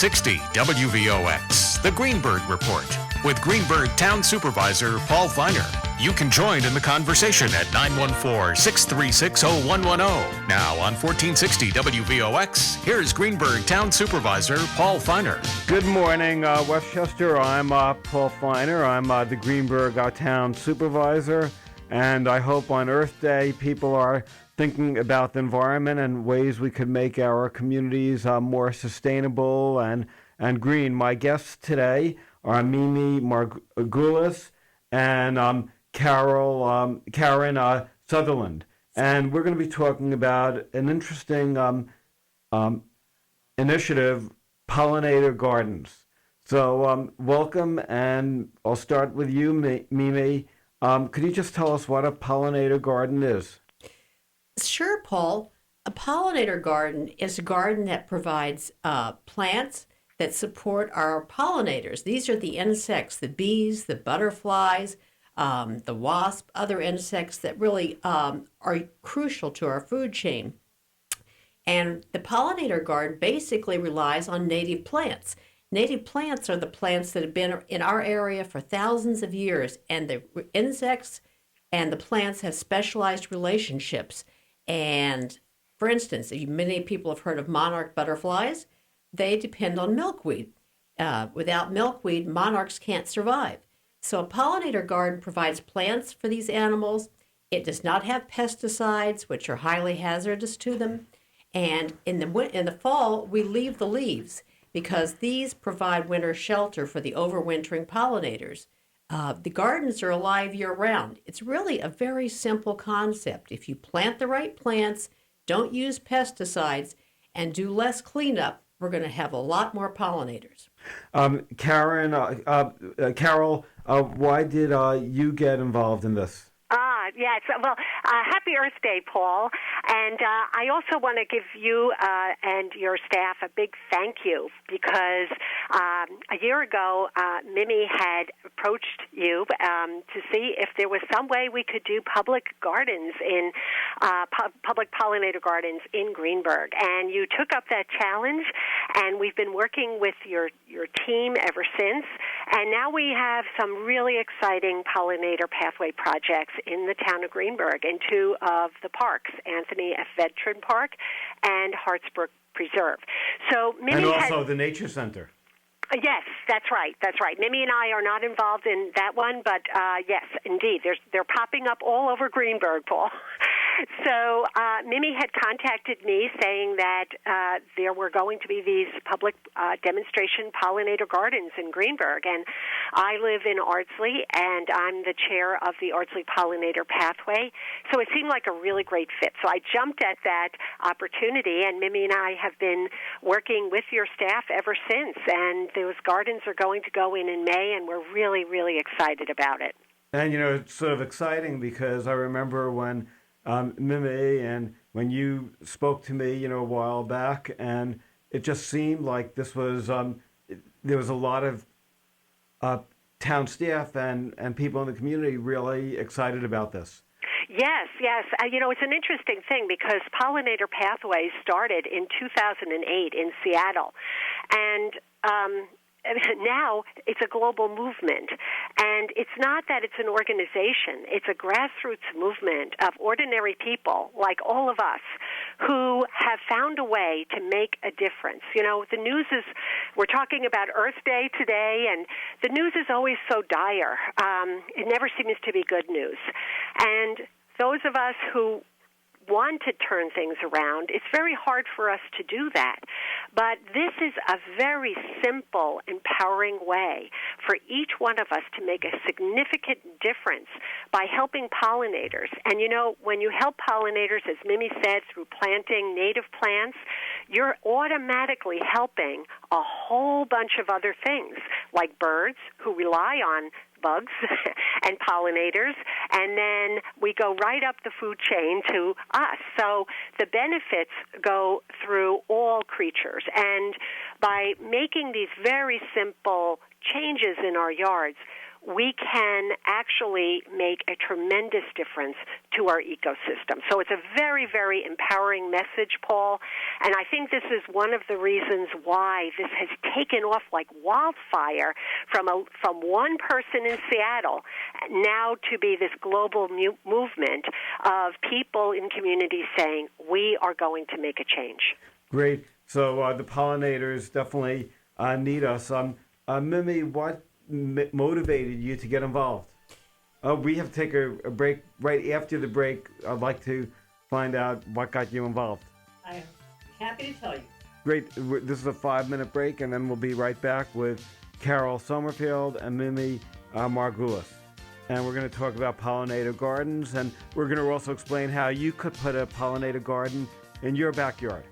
60 WVOX, the Greenburgh Report, with Greenburgh Town Supervisor Paul Feiner. You can join in the conversation at 914-636-0110. Now on 1460 WVOX, here's Greenburgh Town Supervisor Paul Feiner. Good morning, Westchester. I'm Paul Feiner. I'm the Greenburgh Town Supervisor, and I hope on Earth Day people are thinking about the environment and ways we could make our communities more sustainable and green. My guests today are Mimi Margules and Karen Sutherland. And we're going to be talking about an interesting initiative, pollinator gardens. So welcome, and I'll start with you, Mimi. Could you just tell us what a pollinator garden is? Sure, Paul. A pollinator garden is a garden that provides plants that support our pollinators. These are the insects, the bees, the butterflies, the wasp, other insects that really are crucial to our food chain. And the pollinator garden basically relies on native plants. Native plants are the plants that have been in our area for thousands of years, and the insects and the plants have specialized relationships. And for instance, many people have heard of monarch butterflies. They depend on milkweed. Without milkweed, monarchs can't survive. So a pollinator garden provides plants for these animals. It does not have pesticides, which are highly hazardous to them. And in the fall, we leave the leaves because these provide winter shelter for the overwintering pollinators. The gardens are alive year-round. It's really a very simple concept. If you plant the right plants, don't use pesticides, and do less cleanup, we're going to have a lot more pollinators. Carol, why did you get involved in this? Yes. Well, happy Earth Day, Paul. And I also want to give you and your staff a big thank you because a year ago, Mimi had approached you to see if there was some way we could do public gardens in public pollinator gardens in Greenburgh. And you took up that challenge, and we've been working with your team ever since. And now we have some really exciting pollinator pathway projects in the town of Greenburgh in two of the parks, Anthony F. Veteran Park and Hartsbrook Preserve. So Mimi and also the Nature Center. Yes, that's right. Mimi and I are not involved in that one, but yes, indeed, they're popping up all over Greenburgh, Paul. So Mimi had contacted me saying that there were going to be these public demonstration pollinator gardens in Greenburgh, and I live in Ardsley, and I'm the chair of the Ardsley Pollinator Pathway, so it seemed like a really great fit. So I jumped at that opportunity, and Mimi and I have been working with your staff ever since, and those gardens are going to go in May, and we're really, really excited about it. And, it's sort of exciting because I remember when Mimi, and when you spoke to me, a while back, and it just seemed like this was, there was a lot of town staff and people in the community really excited about this. Yes. It's an interesting thing because Pollinator Pathways started in 2008 in Seattle, and now it's a global movement. And it's not that it's an organization. It's a grassroots movement of ordinary people like all of us who have found a way to make a difference. The news is, we're talking about Earth Day today, and the news is always so dire. It never seems to be good news. And those of us who want to turn things around, it's very hard for us to do that. But this is a very simple, empowering way for each one of us to make a significant difference by helping pollinators. And when you help pollinators, as Mimi said, through planting native plants, you're automatically helping a whole bunch of other things, like birds who rely on bugs and pollinators, and then we go right up the food chain to us. So the benefits go through all creatures. And by making these very simple changes in our yards, we can actually make a tremendous difference to our ecosystem. So it's a very, very empowering message, Paul, and I think this is one of the reasons why this has taken off like wildfire from one person in Seattle now to be this global movement of people in communities saying, we are going to make a change. Great. So the pollinators definitely need us. Mimi, what motivated you to get involved? We have to take a break. Right after the break, I'd like to find out what got you involved. I'm happy to tell you. Great. This is a 5-minute break, and then we'll be right back with Carol Sommerfield and Mimi Margules. And we're going to talk about pollinator gardens, and we're going to also explain how you could put a pollinator garden in your backyard.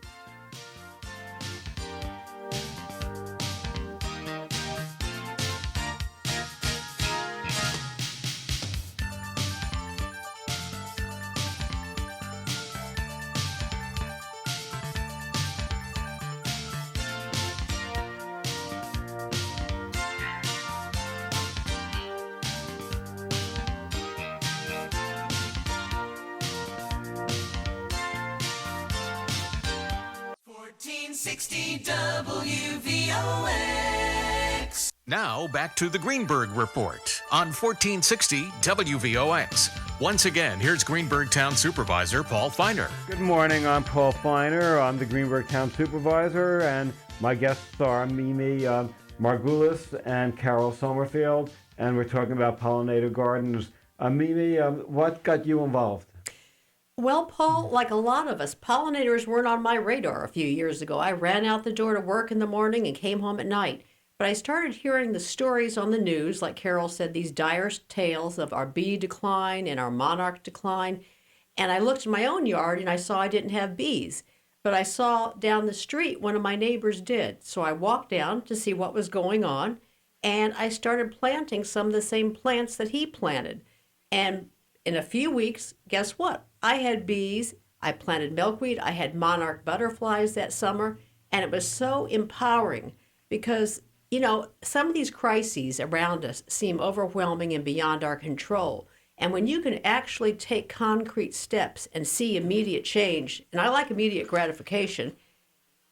WVOX. Now back to the Greenburgh Report on 1460 WVOX. Once again, here's Greenburgh Town Supervisor Paul Feiner. Good morning. I'm Paul Feiner. I'm the Greenburgh Town Supervisor, and my guests are Mimi Margules and Carol Sommerfield, and we're talking about pollinator gardens. Mimi, what got you involved? Well, Paul, like a lot of us, pollinators weren't on my radar a few years ago. I ran out the door to work in the morning and came home at night. But I started hearing the stories on the news, like Carol said, these dire tales of our bee decline and our monarch decline. And I looked in my own yard and I saw I didn't have bees. But I saw down the street one of my neighbors did. So I walked down to see what was going on, and I started planting some of the same plants that he planted. And in a few weeks, guess what? I had bees, I planted milkweed, I had monarch butterflies that summer, and it was so empowering because, you know, some of these crises around us seem overwhelming and beyond our control. And when you can actually take concrete steps and see immediate change, and I like immediate gratification,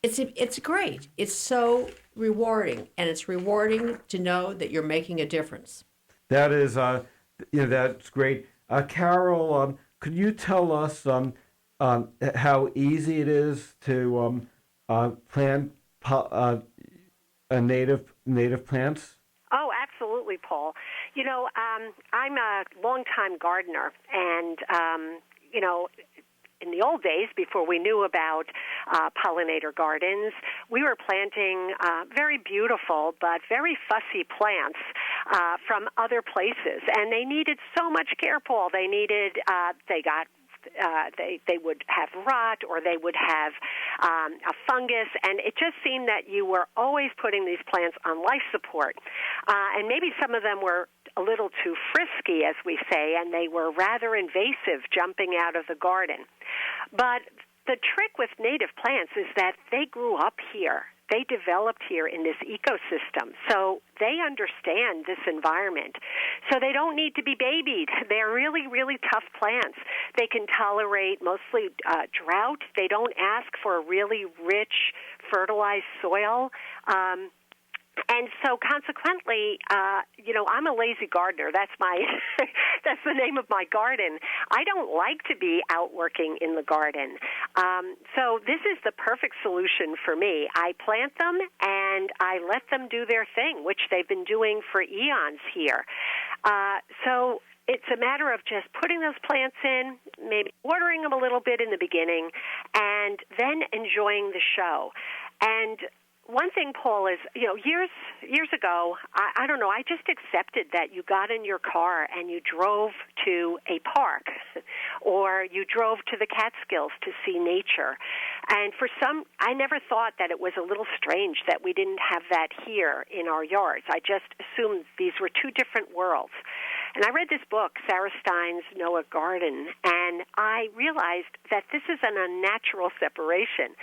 it's great. It's so rewarding, and it's rewarding to know that you're making a difference. That is, that's great. Carol, could you tell us how easy it is to plant native plants? Oh, absolutely, Paul. You know, I'm a longtime gardener, and, in the old days, before we knew about pollinator gardens, we were planting very beautiful but very fussy plants from other places, and they needed so much care, Paul. They would have rot, or they would have a fungus, and it just seemed that you were always putting these plants on life support. And maybe some of them were a little too frisky, as we say, and they were rather invasive jumping out of the garden. But the trick with native plants is that they grew up here. They developed here in this ecosystem, so they understand this environment. So they don't need to be babied. They're really, really tough plants. They can tolerate mostly drought. They don't ask for a really rich, fertilized soil. And so consequently, I'm a lazy gardener. That's that's the name of my garden. I don't like to be out working in the garden. So this is the perfect solution for me. I plant them and I let them do their thing, which they've been doing for eons here. So it's a matter of just putting those plants in, maybe watering them a little bit in the beginning, and then enjoying the show. And one thing, Paul, is, years ago, I don't know, I just accepted that you got in your car and you drove to a park or you drove to the Catskills to see nature. And I never thought that it was a little strange that we didn't have that here in our yards. I just assumed these were two different worlds. And I read this book, Sarah Stein's Noah Garden, and I realized that this is an unnatural separation.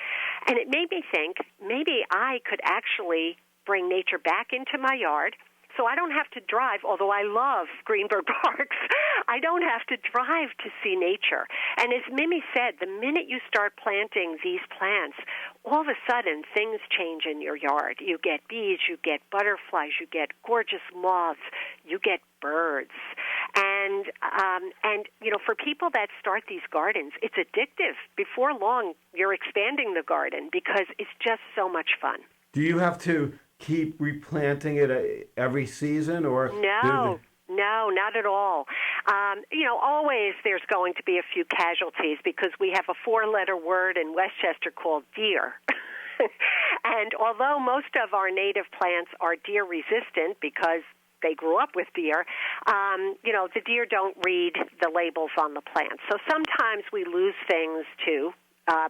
And it made me think maybe I could actually bring nature back into my yard, So I don't have to drive, although I love Greenburgh parks. I don't have to drive to see nature. And as Mimi said, the minute you start planting these plants, all of a sudden things change in your yard. You get bees, you get butterflies, you get gorgeous moths, you get birds. And for people that start these gardens, it's addictive. Before long, you're expanding the garden because it's just so much fun. Do you have to keep replanting it every season, or No, not at all. Always there's going to be a few casualties because we have a 4-letter word in Westchester called deer. And although most of our native plants are deer resistant because they grew up with deer, the deer don't read the labels on the plants. So sometimes we lose things to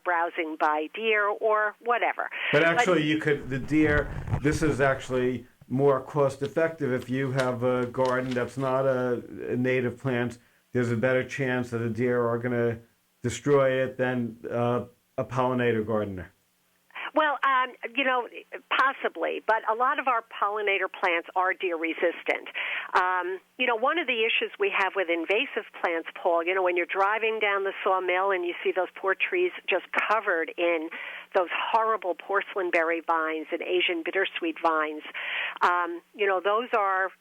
browsing by deer or whatever. But actually, the deer, this is actually more cost-effective if you have a garden that's not a native plant. There's a better chance that the deer are going to destroy it than a pollinator gardener. Well, possibly, but a lot of our pollinator plants are deer resistant. One of the issues we have with invasive plants, Paul, when you're driving down the Sawmill and you see those poor trees just covered in those horrible porcelain berry vines and Asian bittersweet vines, those are,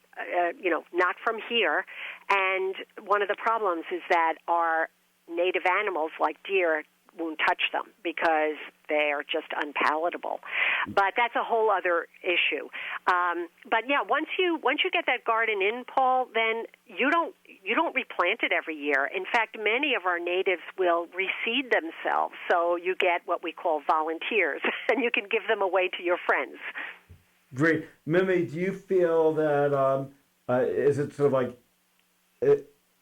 not from here. And one of the problems is that our native animals like deer won't touch them because they are just unpalatable. But that's a whole other issue. But yeah, once you get that garden in, Paul, then you don't replant it every year. In fact, many of our natives will reseed themselves, so you get what we call volunteers, and you can give them away to your friends. Great. Mimi, do you feel that, is it sort of like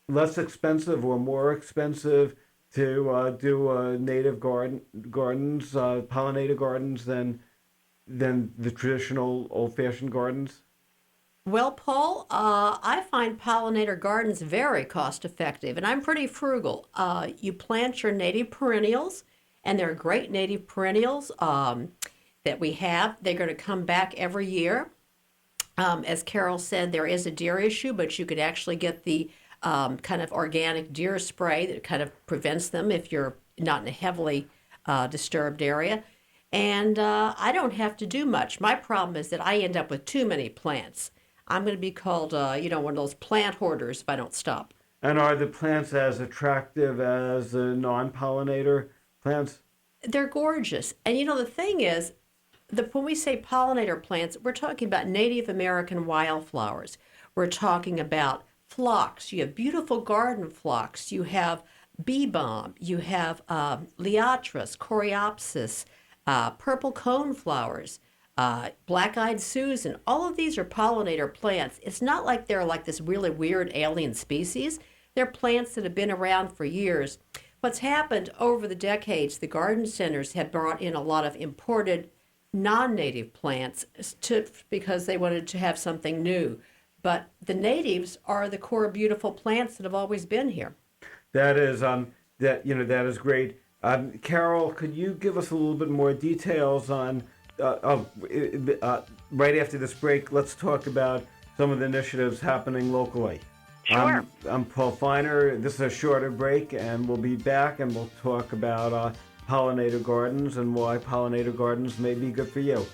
less expensive or more expensive to do native gardens, pollinator gardens, than the traditional old-fashioned gardens? Well, Paul, I find pollinator gardens very cost-effective, and I'm pretty frugal. You plant your native perennials, and they're great native perennials that we have. They're going to come back every year. As Carol said, there is a deer issue, but you could actually get the kind of organic deer spray that kind of prevents them if you're not in a heavily disturbed area. And I don't have to do much. My problem is that I end up with too many plants. I'm going to be called, one of those plant hoarders if I don't stop. And are the plants as attractive as the non-pollinator plants? They're gorgeous. And, the thing is, when we say pollinator plants, we're talking about Native American wildflowers. We're talking about phlox. You have beautiful garden phlox. You have bee balm. You have liatris, coreopsis, purple cone flowers, black-eyed Susan. All of these are pollinator plants. It's not like they're like this really weird alien species. They're plants that have been around for years. What's happened over the decades, the garden centers have brought in a lot of imported non-native plants because they wanted to have something new. But the natives are the core beautiful plants that have always been here. That is that is great. Carol, could you give us a little bit more details on right after this break? Let's talk about some of the initiatives happening locally. Sure. I'm Paul Feiner. This is a shorter break, and we'll be back, and we'll talk about pollinator gardens and why pollinator gardens may be good for you.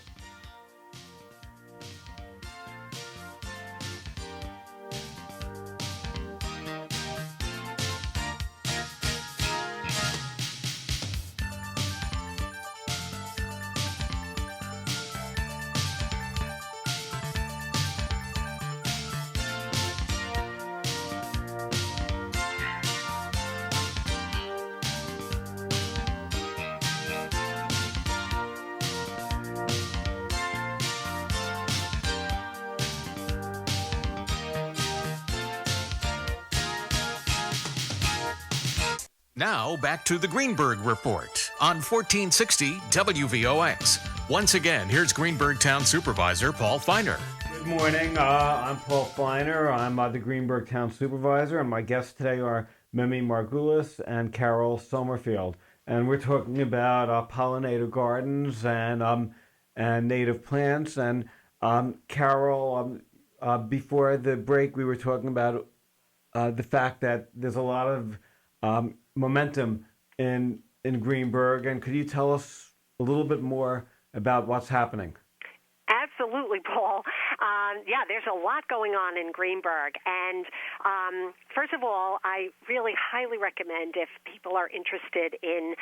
Now, back to the Greenburgh Report on 1460 WVOX. Once again, here's Greenburgh Town Supervisor Paul Feiner. Good morning. I'm Paul Feiner. I'm the Greenburgh Town Supervisor, and my guests today are Mimi Margules and Carol Sommerfield. And we're talking about pollinator gardens and native plants. And Carol, before the break, we were talking about the fact that there's a lot of momentum in Greenburgh, and could you tell us a little bit more about what's happening? Absolutely, Paul. There's a lot going on in Greenburgh. And first of all, I really highly recommend, if people are interested in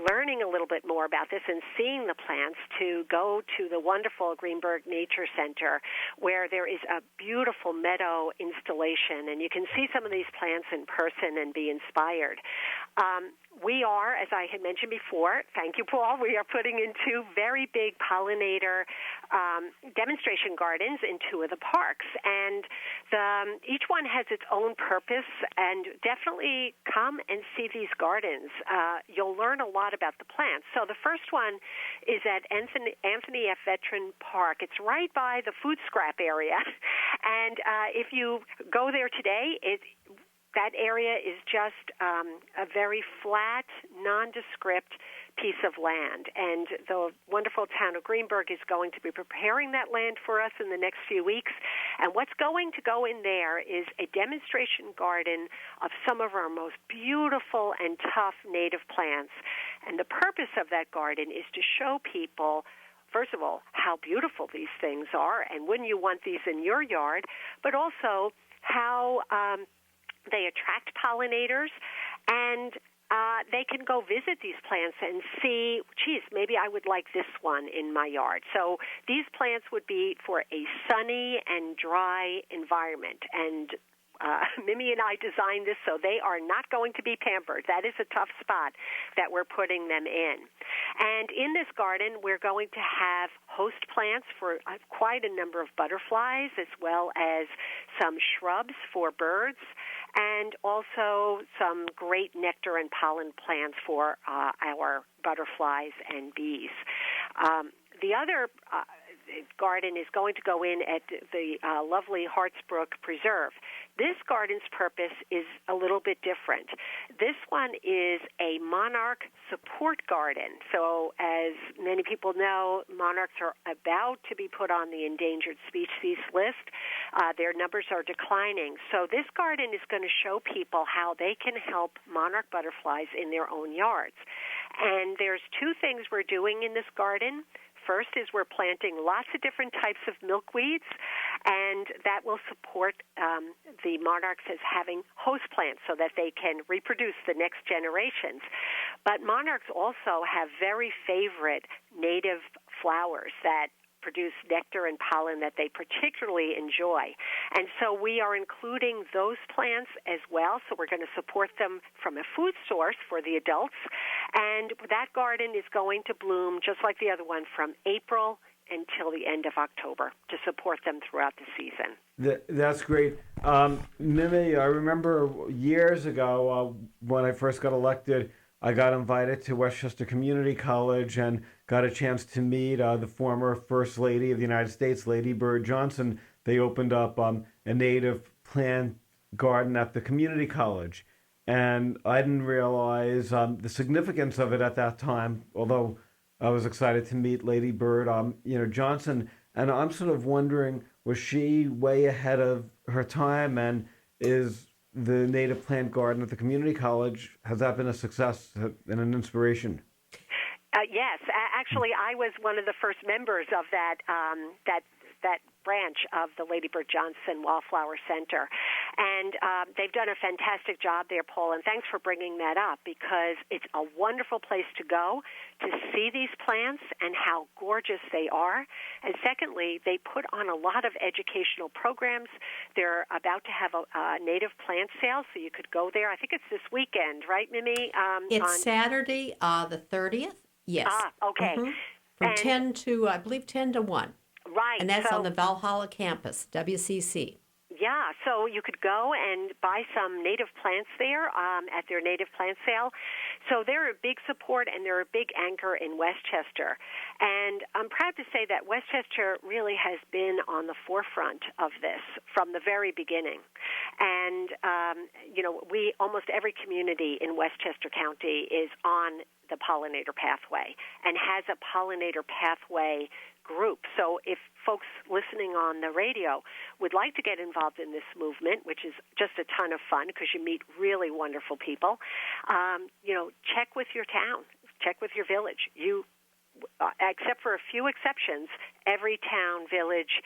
learning a little bit more about this and seeing the plants, to go to the wonderful Greenburgh Nature Center, where there is a beautiful meadow installation, and you can see some of these plants in person and be inspired. We are, as I had mentioned before, thank you, Paul, we are putting in 2 very big pollinator demonstration gardens in 2 of the parks. And each one has its own purpose, and definitely come and see these gardens. You'll learn a lot about the plants. So the first one is at Anthony F. Veteran Park. It's right by the food scrap area. And if you go there today, that area is just a very flat, nondescript piece of land. And the wonderful town of Greenburgh is going to be preparing that land for us in the next few weeks. And what's going to go in there is a demonstration garden of some of our most beautiful and tough native plants. And the purpose of that garden is to show people, first of all, how beautiful these things are, and wouldn't you want these in your yard, but also how they attract pollinators, and they can go visit these plants and see, geez, maybe I would like this one in my yard. So these plants would be for a sunny and dry environment. And Mimi and I designed this so they are not going to be pampered. That is a tough spot that we're putting them in. And in this garden, we're going to have host plants for quite a number of butterflies, as well as some shrubs for birds, and also some great nectar and pollen plants for our butterflies and bees. The other garden is going to go in at the lovely Hartsbrook Preserve. This garden's purpose is a little bit different. This one is a monarch support garden. So as many people know, monarchs are about to be put on the endangered species list. Their numbers are declining. So this garden is going to show people how they can help monarch butterflies in their own yards. And there's 2 things we're doing in this garden. First is we're planting lots of different types of milkweeds, and that will support the monarchs as having host plants so that they can reproduce the next generations. But monarchs also have very favorite native flowers that produce nectar and pollen that they particularly enjoy. And so we are including those plants as well. So we're going to support them from a food source for the adults. And that garden is going to bloom just like the other one from April until the end of October to support them throughout the season. That's great. Mimi, I remember years ago when I first got elected, I got invited to Westchester Community College and got a chance to meet the former First Lady of the United States, Lady Bird Johnson. They opened up a native plant garden at the community college. And I didn't realize the significance of it at that time, although I was excited to meet Lady Bird Johnson. And I'm sort of wondering, was she way ahead of her time? And is the native plant garden at the community college, has that been a success and an inspiration? Yes, actually, I was one of the first members of that branch of the Lady Bird Johnson Wildflower Center. And they've done a fantastic job there, Paul, and thanks for bringing that up, because it's a wonderful place to go to see these plants and how gorgeous they are. And secondly, they put on a lot of educational programs. They're about to have a native plant sale, so you could go there. I think it's this weekend, right, Mimi? It's Saturday, the 30th. Yes. Okay. Mm-hmm. From 10 to, I believe, 10 to 1. Right. And that's on the Valhalla campus, WCC. Yeah, so you could go and buy some native plants there at their native plant sale. So they're a big support and they're a big anchor in Westchester. And I'm proud to say that Westchester really has been on the forefront of this from the very beginning. And, we almost every community in Westchester County is on the pollinator pathway and has a pollinator pathway group. So if folks listening on the radio would like to get involved in this movement, which is just a ton of fun because you meet really wonderful people, check with your town, check with your village. Except for a few exceptions, every town, village,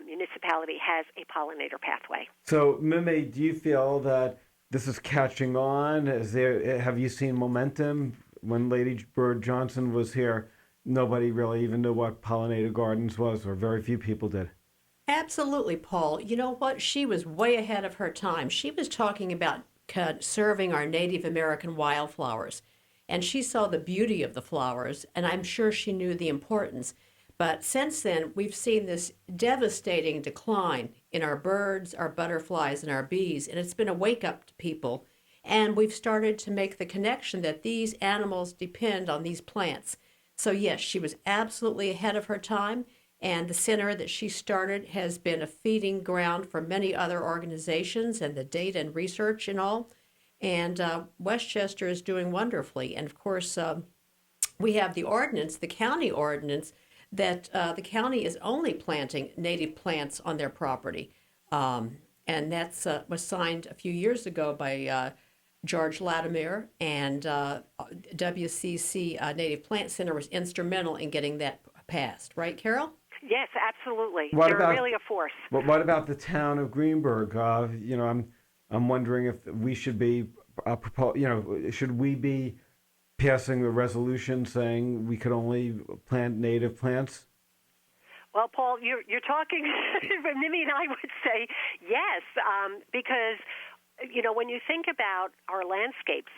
municipality has a pollinator pathway. So, Mimi, do you feel that this is catching on? Have you seen momentum? When Lady Bird Johnson was here, nobody really even knew what pollinator gardens was, or very few people did. Absolutely, Paul. You know what? She was way ahead of her time. She was talking about conserving our Native American wildflowers. And she saw the beauty of the flowers, and I'm sure she knew the importance. But since then, we've seen this devastating decline in our birds, our butterflies, and our bees, and it's been a wake-up to people. And we've started to make the connection that these animals depend on these plants. So yes, she was absolutely ahead of her time, and the center that she started has been a feeding ground for many other organizations and the data and research and all. And Westchester is doing wonderfully. And of course, we have the ordinance, the county ordinance, that the county is only planting native plants on their property. And that's was signed a few years ago by George Latimer, and WCC Native Plant Center was instrumental in getting that passed. Right, Carol? Yes, absolutely. They're really a force. But what about the town of Greenburgh? I'm wondering if we should be, should we be passing a resolution saying we could only plant native plants? Well, Paul, you're talking. Mimi and I would say yes, because when you think about our landscapes,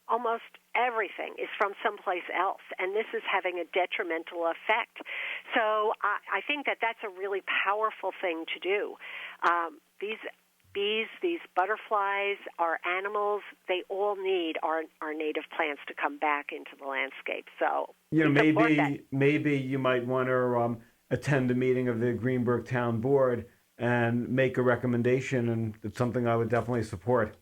almost everything is from someplace else, and this is having a detrimental effect. So I think that that's a really powerful thing to do. These bees, these butterflies, our animals, they all need our native plants to come back into the landscape. So maybe you might want to attend a meeting of the Greenburgh Town Board and make a recommendation, and it's something I would definitely support.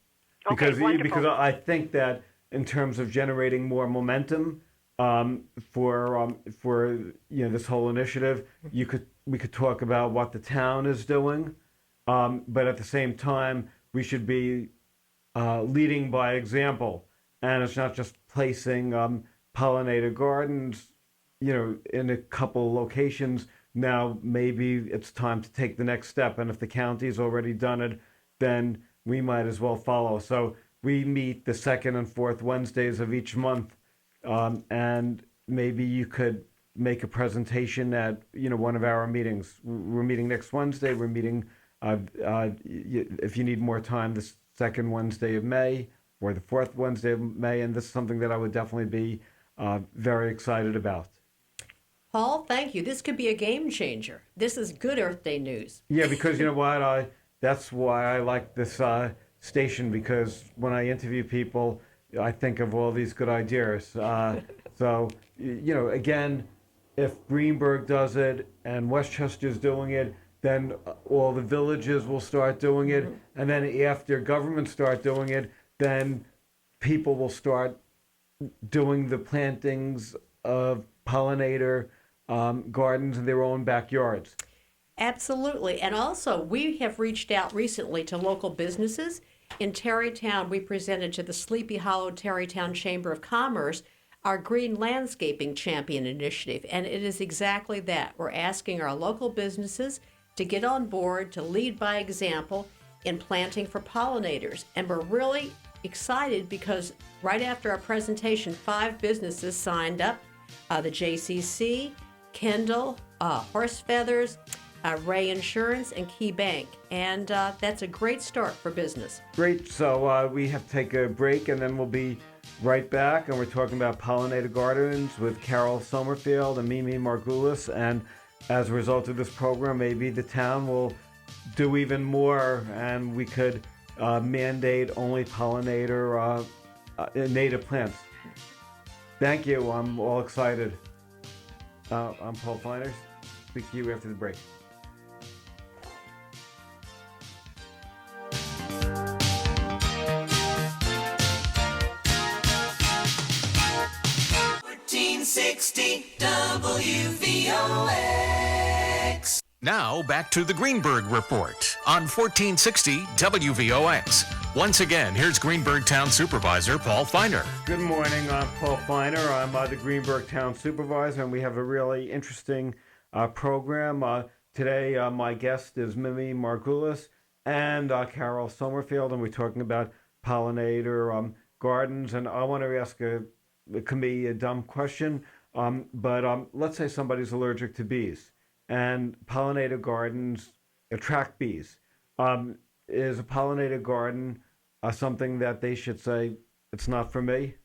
Because I think that in terms of generating more momentum for this whole initiative, we could talk about what the town is doing. But at the same time, we should be leading by example. And it's not just placing pollinator gardens, in a couple locations. Now, maybe it's time to take the next step. And if the county's already done it, then we might as well follow. So we meet the second and fourth Wednesdays of each month. And maybe you could make a presentation at, one of our meetings. We're meeting next Wednesday. We're meeting... if you need more time, the second Wednesday of May or the fourth Wednesday of May, and this is something that I would definitely be very excited about. Paul, thank you. This could be a game changer. This is good Earth Day news. Yeah, because you know what? That's why I like this station, because when I interview people, I think of all these good ideas. So, again, if Greenburgh does it and Westchester's doing it, then all the villages will start doing it. And then after government start doing it, then people will start doing the plantings of pollinator gardens in their own backyards. Absolutely. And also, we have reached out recently to local businesses. In Tarrytown, we presented to the Sleepy Hollow Tarrytown Chamber of Commerce our Green Landscaping Champion Initiative. And it is exactly that. We're asking our local businesses to get on board, to lead by example in planting for pollinators. And we're really excited because right after our presentation, 5 businesses signed up, the JCC, Kendall, Horse Feathers, Ray Insurance, and Key Bank. And that's a great start for business. Great. So we have to take a break, and then we'll be right back. And we're talking about pollinator gardens with Carol Sommerfield and Mimi Margules. And as a result of this program, maybe the town will do even more, and we could mandate only pollinator native plants. Thank you. I'm all excited. I'm Paul Feiner. Speak to you after the break. 1460 WVOX. Now back to the Greenburgh Report on 1460 WVOX. Once again, here's Greenburgh Town Supervisor Paul Feiner. Good morning, I'm Paul Feiner. I'm the Greenburgh Town Supervisor, and we have a really interesting program. Today, my guest is Mimi Margules and Carol Sommerfield, and we're talking about pollinator gardens. And I want to ask it can be a dumb question, but let's say somebody's allergic to bees, and pollinator gardens attract bees. Is a pollinator garden something that they should say, it's not for me?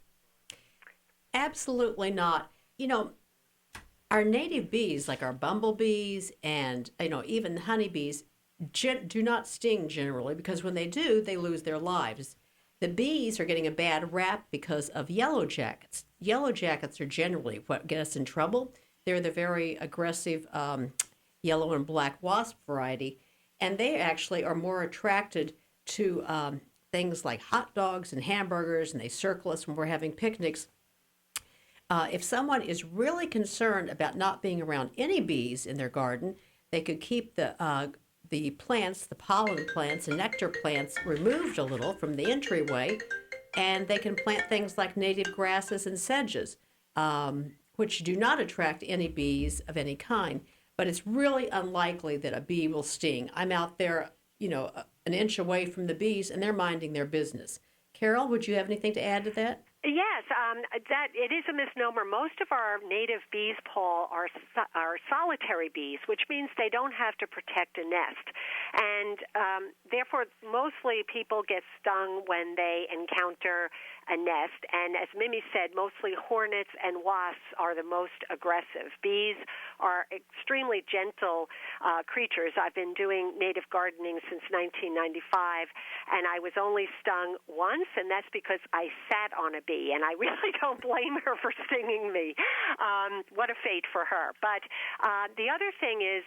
Absolutely not. You know, our native bees, like our bumblebees and, even honeybees, do not sting generally, because when they do, they lose their lives. The bees are getting a bad rap because of yellow jackets. Yellow jackets are generally what get us in trouble. They're the very aggressive yellow and black wasp variety, and they actually are more attracted to things like hot dogs and hamburgers, and they circle us when we're having picnics. If someone is really concerned about not being around any bees in their garden, they could keep the plants, the pollen plants and nectar plants, removed a little from the entryway, and they can plant things like native grasses and sedges, which do not attract any bees of any kind. But it's really unlikely that a bee will sting. I'm out there, an inch away from the bees, and they're minding their business. Carol, would you have anything to add to that? Yes, that it is a misnomer. Most of our native bees, Paul, are solitary bees, which means they don't have to protect a nest. And therefore, mostly people get stung when they encounter a nest. And as Mimi said, mostly hornets and wasps are the most aggressive. Bees are extremely gentle creatures. I've been doing native gardening since 1995, and I was only stung once, and that's because I sat on a bee, and I really don't blame her for stinging me. What a fate for her. But the other thing is,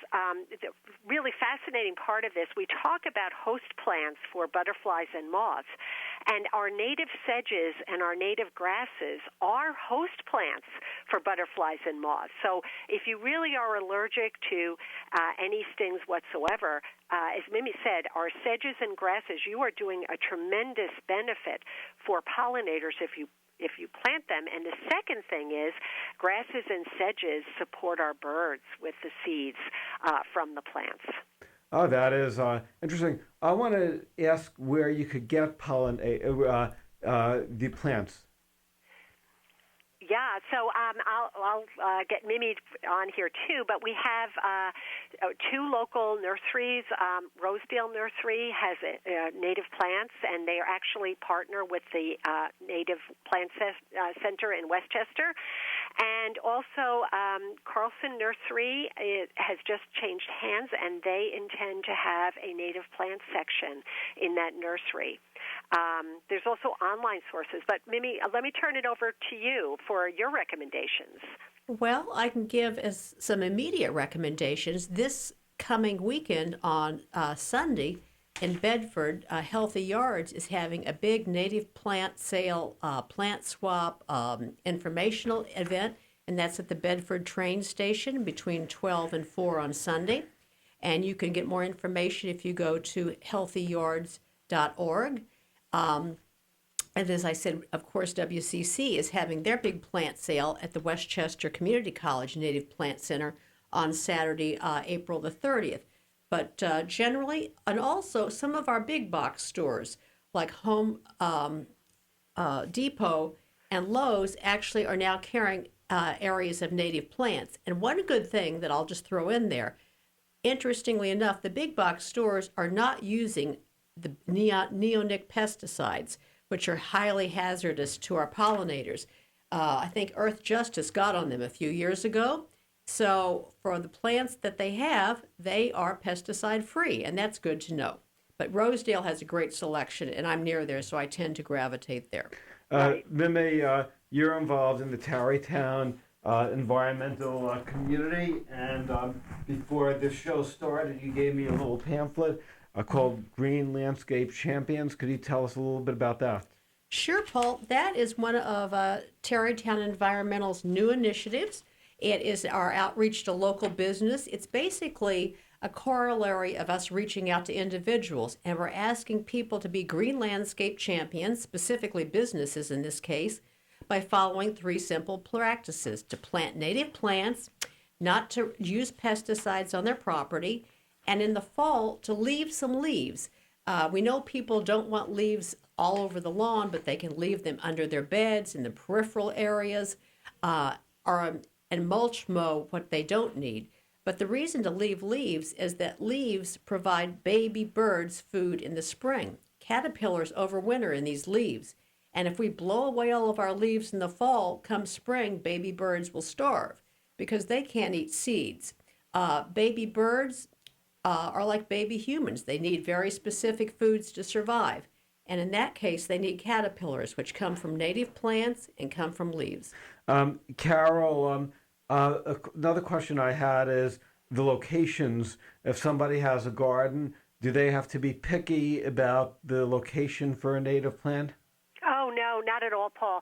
the really fascinating part of this, we talk about host plants for butterflies and moths, and our native sedges and our native grasses are host plants for butterflies and moths. So if you really are allergic to any stings whatsoever, as Mimi said, our sedges and grasses, you are doing a tremendous benefit for pollinators if you plant them. And the second thing is grasses and sedges support our birds with the seeds from the plants. Oh, that is interesting. I want to ask where you could get the plants. Yeah, so I'll get Mimi on here too, but we have two local nurseries. Rosedale Nursery has native plants, and they actually partner with the Native Plant Center in Westchester. And also Carlson Nursery has just changed hands, and they intend to have a native plant section in that nursery. There's also online sources. But, Mimi, let me turn it over to you for your recommendations. Well, I can give as some immediate recommendations. This coming weekend on Sunday in Bedford, Healthy Yards is having a big native plant sale, plant swap, informational event, and that's at the Bedford train station between 12 and 4 on Sunday. And you can get more information if you go to healthyyards.org. And as I said, of course, WCC is having their big plant sale at the Westchester Community College Native Plant Center on Saturday, April the 30th. But generally, and also some of our big box stores like Home Depot and Lowe's actually are now carrying areas of native plants. And one good thing that I'll just throw in there, interestingly enough, the big box stores are not using the neonic pesticides, which are highly hazardous to our pollinators. I think Earth Justice got on them a few years ago. So for the plants that they have, they are pesticide free, and that's good to know. But Rosedale has a great selection, and I'm near there, so I tend to gravitate there. Mimi, you're involved in the Tarrytown environmental community, and before this show started, you gave me a little pamphlet called Green Landscape Champions. Could you tell us a little bit about that? Sure, Paul. That is one of Tarrytown Environmental's new initiatives. It is our outreach to local business. It's basically a corollary of us reaching out to individuals, and we're asking people to be green landscape champions, specifically businesses in this case, by following 3 simple practices: to plant native plants, not to use pesticides on their property, and in the fall to leave some leaves. We know people don't want leaves all over the lawn, but they can leave them under their beds in the peripheral areas, and mulch mow what they don't need. But the reason to leave leaves is that leaves provide baby birds food in the spring. Caterpillars overwinter in these leaves. And if we blow away all of our leaves in the fall, come spring, baby birds will starve because they can't eat seeds. Baby birds are like baby humans. They need very specific foods to survive. And in that case, they need caterpillars, which come from native plants and come from leaves. Carol, another question I had is the locations. If somebody has a garden, do they have to be picky about the location for a native plant? Oh, no, not at all, Paul.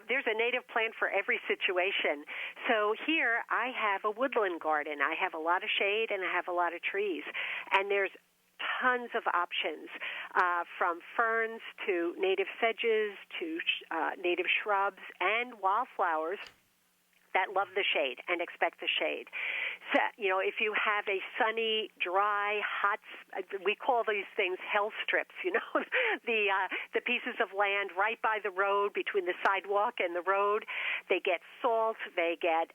There's a native plant for every situation. So here I have a woodland garden. I have a lot of shade and I have a lot of trees. And there's tons of options, from ferns to native sedges to native shrubs and wildflowers that love the shade and expect the shade. So, if you have a sunny, dry, hot, we call these things hell strips, the pieces of land right by the road between the sidewalk and the road. They get salt, they get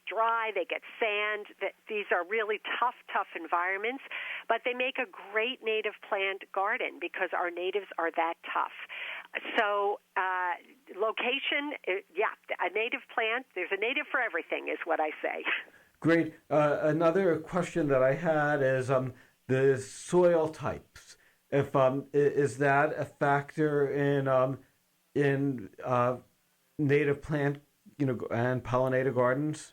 dry, they get sand. These are really tough environments, but they make a great native plant garden because our natives are that tough. So location, a native plant, there's a native for everything is what I say. Great. Another question that I had is the soil types. If is that a factor in native plant, and pollinator gardens?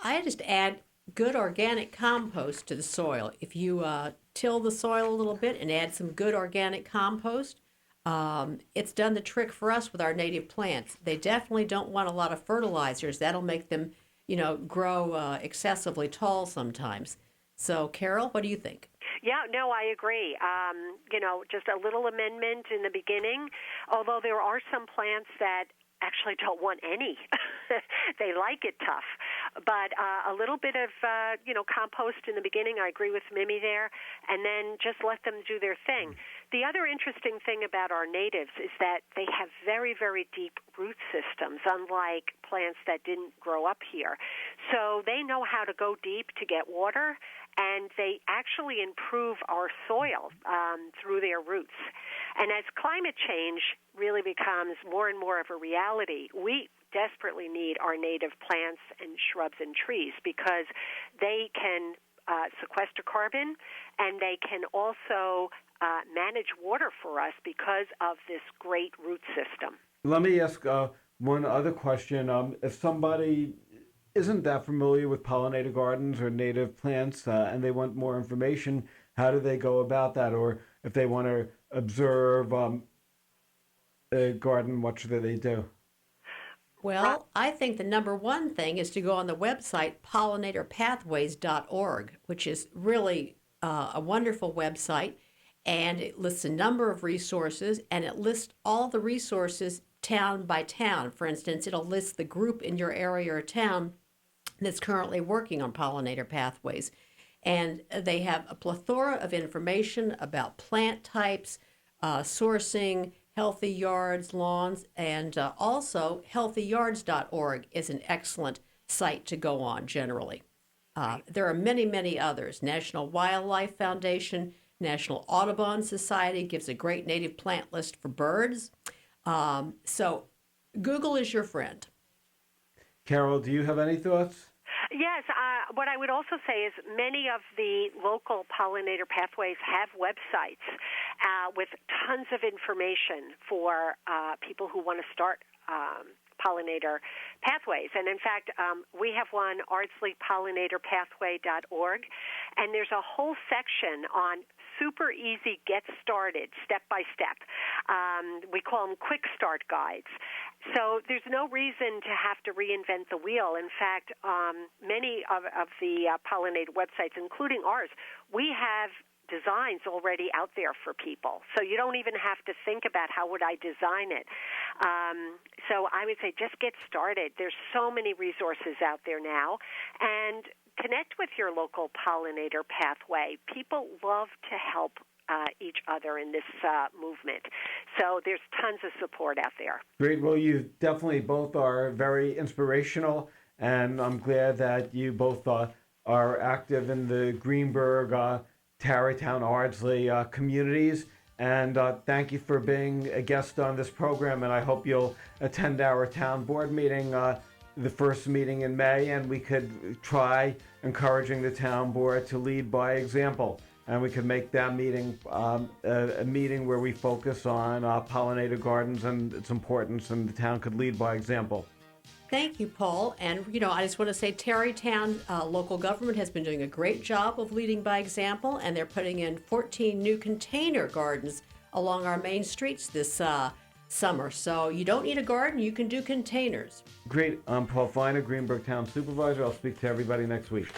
I just add good organic compost to the soil. If you till the soil a little bit and add some good organic compost, it's done the trick for us with our native plants. They definitely don't want a lot of fertilizers. That'll make them, grow excessively tall sometimes. So, Carol, what do you think? Yeah, no, I agree. Just a little amendment in the beginning, although there are some plants that actually don't want any. They like it tough. But a little bit of, compost in the beginning, I agree with Mimi there, and then just let them do their thing. The other interesting thing about our natives is that they have very, very deep root systems, unlike plants that didn't grow up here. So they know how to go deep to get water, and they actually improve our soil through their roots. And as climate change really becomes more and more of a reality, we desperately need our native plants and shrubs and trees because they can sequester carbon and they can also manage water for us because of this great root system. Let me ask one other question. If somebody isn't that familiar with pollinator gardens or native plants and they want more information, how do they go about that? Or if they want to observe a garden, what should they do? Well, I think the number one thing is to go on the website pollinatorpathways.org, which is really a wonderful website, and it lists a number of resources, and it lists all the resources town by town. For instance, it'll list the group in your area or town that's currently working on pollinator pathways. And they have a plethora of information about plant types, sourcing, healthy yards, lawns, and also healthyyards.org is an excellent site to go on generally. There are many, many others. National Wildlife Foundation, National Audubon Society gives a great native plant list for birds. So Google is your friend. Carol, do you have any thoughts? Yes, what I would also say is many of the local pollinator pathways have websites with tons of information for people who want to start pollinator pathways. And in fact, we have one, ardsleypollinatorpathway.org, and there's a whole section on super easy get started, step by step. We call them quick start guides. So there's no reason to have to reinvent the wheel. In fact, many of the pollinator websites, including ours, we have designs already out there for people. So you don't even have to think about how would I design it. So I would say just get started. There's so many resources out there now. And connect with your local pollinator pathway. People love to help each other in this movement. So there's tons of support out there. Great. Well, you definitely both are very inspirational, and I'm glad that you both are active in the Greenburgh, Tarrytown, Ardsley communities. And thank you for being a guest on this program, and I hope you'll attend our town board meeting, the first meeting in May, and we could try encouraging the town board to lead by example. And we could make that meeting a meeting where we focus on pollinator gardens and its importance, and the town could lead by example. Thank you, Paul. And, I just want to say Tarrytown local government has been doing a great job of leading by example, and they're putting in 14 new container gardens along our main streets this summer. So you don't need a garden, you can do containers. Great. I'm Paul Feiner, Greenburgh Town Supervisor. I'll speak to everybody next week.